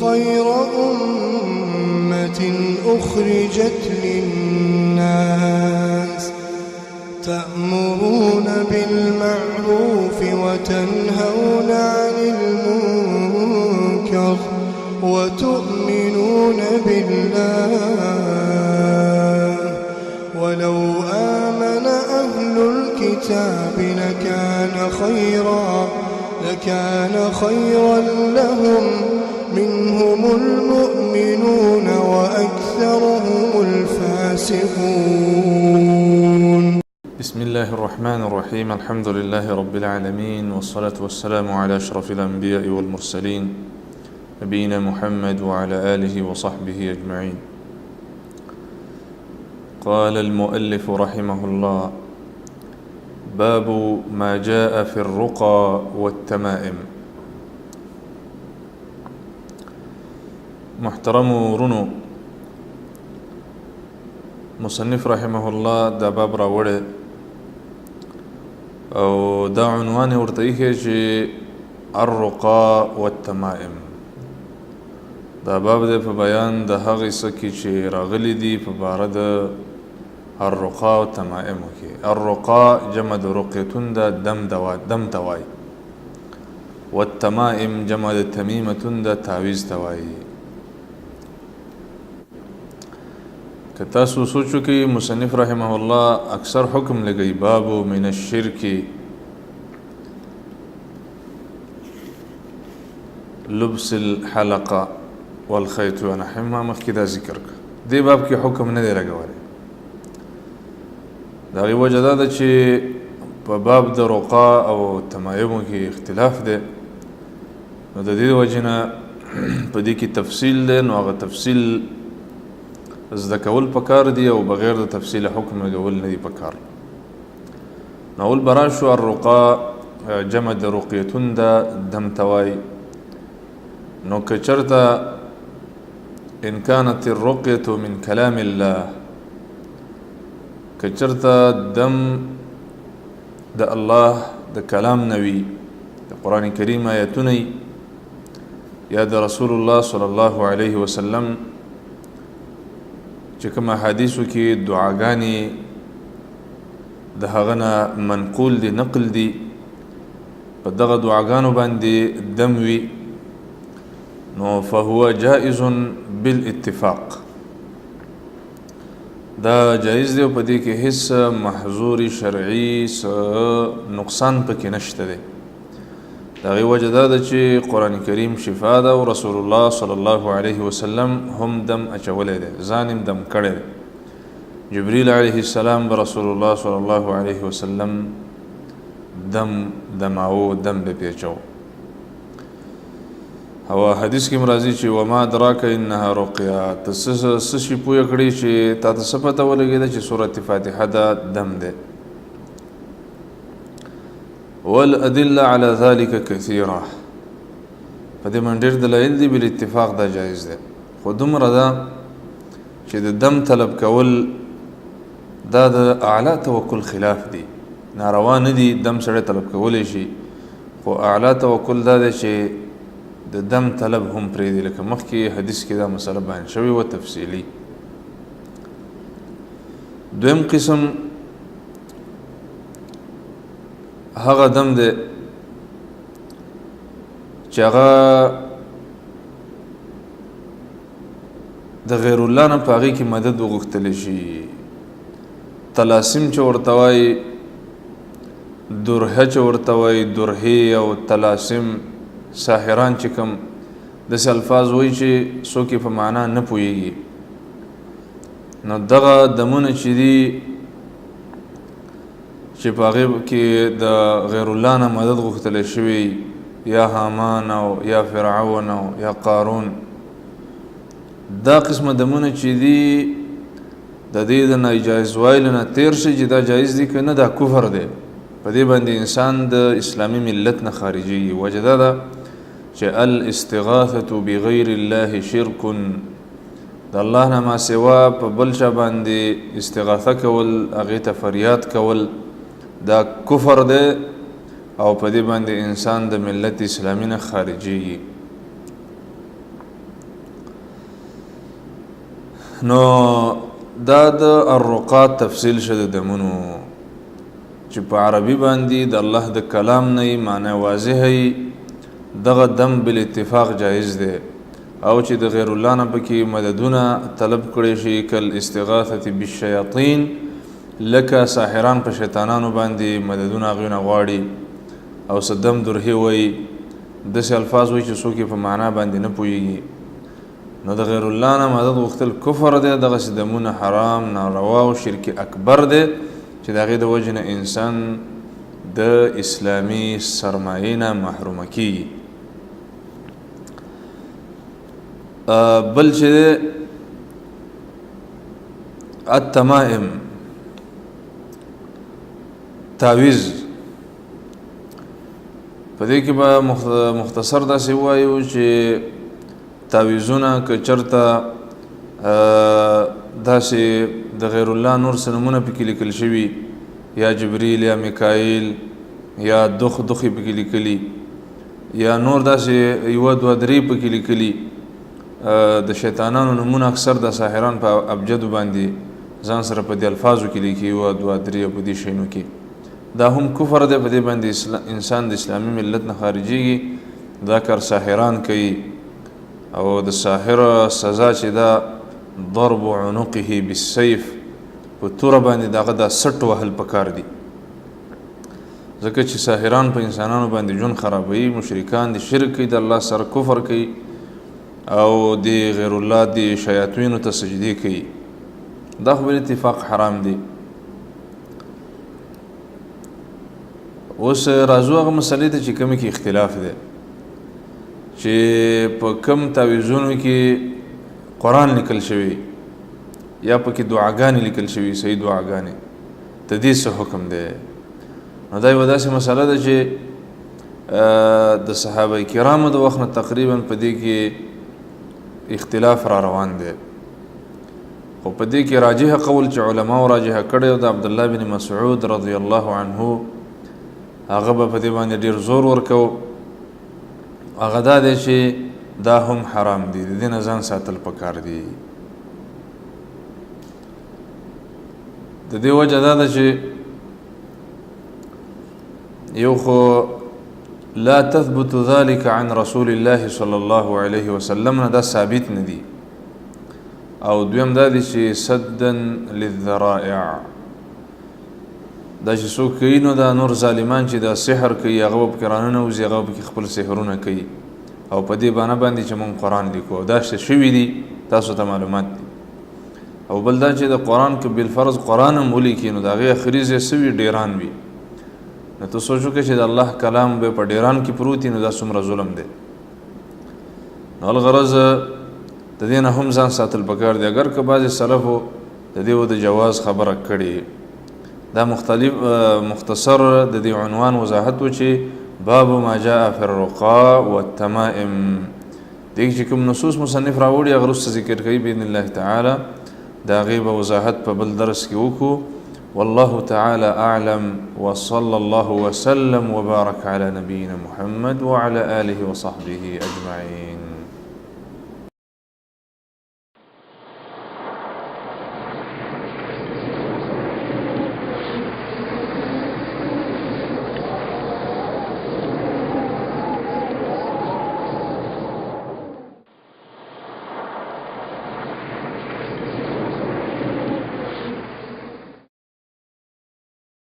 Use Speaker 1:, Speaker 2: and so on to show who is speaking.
Speaker 1: خير أمة أخرجت للناس تأمرون بالمعروف وتنهون عن المنكر وتؤمنون بالله ولو آمن أهل الكتاب لكان خيرا لهم منهم المؤمنون وأكثرهم الفاسقون.
Speaker 2: بسم الله الرحمن الرحيم. الحمد لله رب العالمين، والصلاة والسلام على أشرف الأنبياء والمرسلين نبينا محمد وعلى آله وصحبه أجمعين. قال المؤلف رحمه الله: باب ما جاء في الرقى والتمائم. محترم ورونو، مصنف رحمه الله دا باب راوړی او دا عنوان ورته ایښی چې الرقى والتمائم. دا باب دی په بیان د هغې څه کې چې راغلي دي په باره د الرقى او تمائمو کې. الرقى جمع د رقیتون ده، دم ته وایي. والتمائم جمع د تمیمتون ده، تعویز ته وایي. که تاسو سوچو کې مصنف رحمه الله اکثر حکم لګی باب من الشرک لبس الحلقه والخيط ونحوهما، مخکې دا ذکر کړ. دې باب کې حکم نه دی لګولی. د هغې وجه دا ده چې په باب د رقا او تمایمو کې اختلاف دی، نو د دې وجې نه په دې کې تفصیل دی، نو هغه تفصیل زده کول پکار دی او بغیر د تفصیل حکم لګول نه دی پکار. نو اول برا شو الرقا جمع د رقیتون ده، دم ته وایي. نو که چېرته ان كانت الرقية من كلام الله، که چېرته دم د الله د کلام نوي، د قرآن کریم آیتونه یا د رسول الله صلی الله علیه وسلم چې کوم احادیثو کې دعاګانې د هغه نه منقول دي، نقل دي، په دغه دعاګانو باندې دم وي، نو فهو جائز بالاتفاق. دا جائز دی او په دې کې هیڅ محظور شرعي نقصان پکې نشته دی. د هغې وجه دا ده چې قرآن کریم شفا ده او رسول الله صلی الله علیه وسلم هم دم اچولی دی، ځان هم دم کړی دی. جبریل علیه السلام به رسول الله صلی الله علیه وسلم دماو، دم به پې اچو. او حدیث کې مرازی چې وما ادراک انها رقیه، ته څه شي پوه کړي چې تا ته څه پته ولګېده چې سورت فاتحه دا دم دی. والادله على ذلك كثيره، په دې باندې ډېر دلایل دي، بالاتفاق دا جایز دی. خو دومره ده چې د دم طلب کول دا د اعلی توکل خلاف دی، ناروا نه دي. دم سړی طلب کولی شي، خو اعلی توکل دا دی چې د دم طلب هم پرېږدي، لکه مخکې حدیث کې دا مسله بیان شوې وه تفصیلي. دویم قسم هغه دم دی چې هغه د غیر الله نه په هغې کې مدد وغوښتلی شي. طلاسم چې ورته وایي، درهه چې ورته وایي، درهې او طلاسم، ساحران چې کوم داسې الفاظ وایي چې څوک یې په معنا نه پوهېږي، نو دغه دمونه چې دي چې په هغې کې د غیر الله نه مدد غوښتلی شوي، یا حامان او یا فرعون او یا قارون، دا قسمه دمونه چې دي د دې د ناجایز وایلو نه تیر شي چې دا جایز دي که نه، دا کفر دی. په دې باندې انسان د اسلامي ملت نه خارجېږي. وجه دا ده چې الاستغاثة بغیر الله شرک، د الله نه ما سوا په بل چا باندې استغاثه کول، هغې ته فریاد کول، دا کفر دی او په دې باندې انسان د ملت اسلامي نه خارجېږي. نو دا د الرقا تفصیل شه د دمونو چې په عربي باندې د الله د کلام نه معنی واضح وي دغه دم بل اتفاق جایز دی او چې د غیر الله نه پکې مددونه طلب کړي شي کل استغاثه بالشیاطین لکه ساحران په شیطانانو باندې مددونه غوښنه غواړي او صدم درهی وي داسې الفاظ وي چې څوک په معنا باندې نه پوهیږي نو د غیر الله نه مدد غوښتل کفر دی دغسې دمونه حرام ناروا او شرک اکبر دی چې د هغې د وجې نه انسان د اسلامي سرمایې نه محرومه کیږي بل چې التمائم تعویز په دې کې به مختصر داسې ووایو چې تعویزونه که چرته داسې د غیر الله نور څه نومونه پکې لیکل شوي یا جبریل یا میکائیل یا دخې پکې لیکلي یا نور داسې یوه دوه درې پکې لیکلي د شیطانانو نومونه اکثر د ساحران په ابجدو باندې ځان سره په دې الفاظو کې لیکي یوه دوه درې په دې شیانو کې دا هم کفر دی په دې باندې انسان د اسلامي ملت نه خارجېږي دا کار ساحران کوي او د ساحر سزا چې دا ضرب عنقه بالسيف په توره باندې دغه دا سټ وهل پکار دي ځکه چې ساحران په انسانانو باندې ژوند خرابوي مشرکان د شرک کوي د الله سره کفر کوي او د غیر الله د شیاطینو ته سجدې کوي دا خو بل اتفاق حرام دی اوس راځو هغه مسلې ته چې کومې کې اختلاف دی چې په کم تعویذونو کې قرآن لیکل شوی یا پکې دعاګانې لیکل شوي صحیح دعاګانې د دې څه حکم دی نو دا یوه داسې مسله ده چې د صحابه کرامو د وخت نه تقریبا په دې کې اختلاف را روان دی خو په دې کې راجحه قول چې علماو راجحه کړی او د عبدالله بن مسعود رضی الله عنه هغه به په دې باندې ډېر زور ورکو هغه دا دی چې دا هم حرام دی د دې نه ځان ساتل پکار دی د دې وجه دا ده چې یو خو لا تثبت ذلك عن رسول الله صلى الله عليه وسلم نه دا ثابت نه دي او دویم دا دی چې سدا للذرائع دا چې څوک کوي نو دا نور ظالمان چې دا سحر کوي هغه به پکې راننوځي هغه به پکې خپل سحرونه کوي او په دې بانه باندې چې موږ قرآن لیکو دا څه شوي دي تاسو ته معلومات دي او بل دا چې د قرآن که بالفرض قرآن هم ولیکي نو د هغې اخري ځای څه وي ډیران وي نو ته سوچ وکړې چې د الله کلام به په ډیران کې پروت وي نو دا څومره ظلم دی نو الغرض د دې نه هم ځان ساتل پکار دی اگر که بعضې سلفو د دې د جواز خبره کړې دا مختصر د دې عنوان وضاحت و چې باب ما جاء في الرقاء والتمائم دې چې کوم نصوص مصنف راوړي هغه وروسته ذکر کوي باذن الله تعالی د هغې به وضاحت په بل درس کې وکړو والله تعالى أعلم وصلى الله وسلم وبارك على نبينا محمد وعلى آله وصحبه أجمعين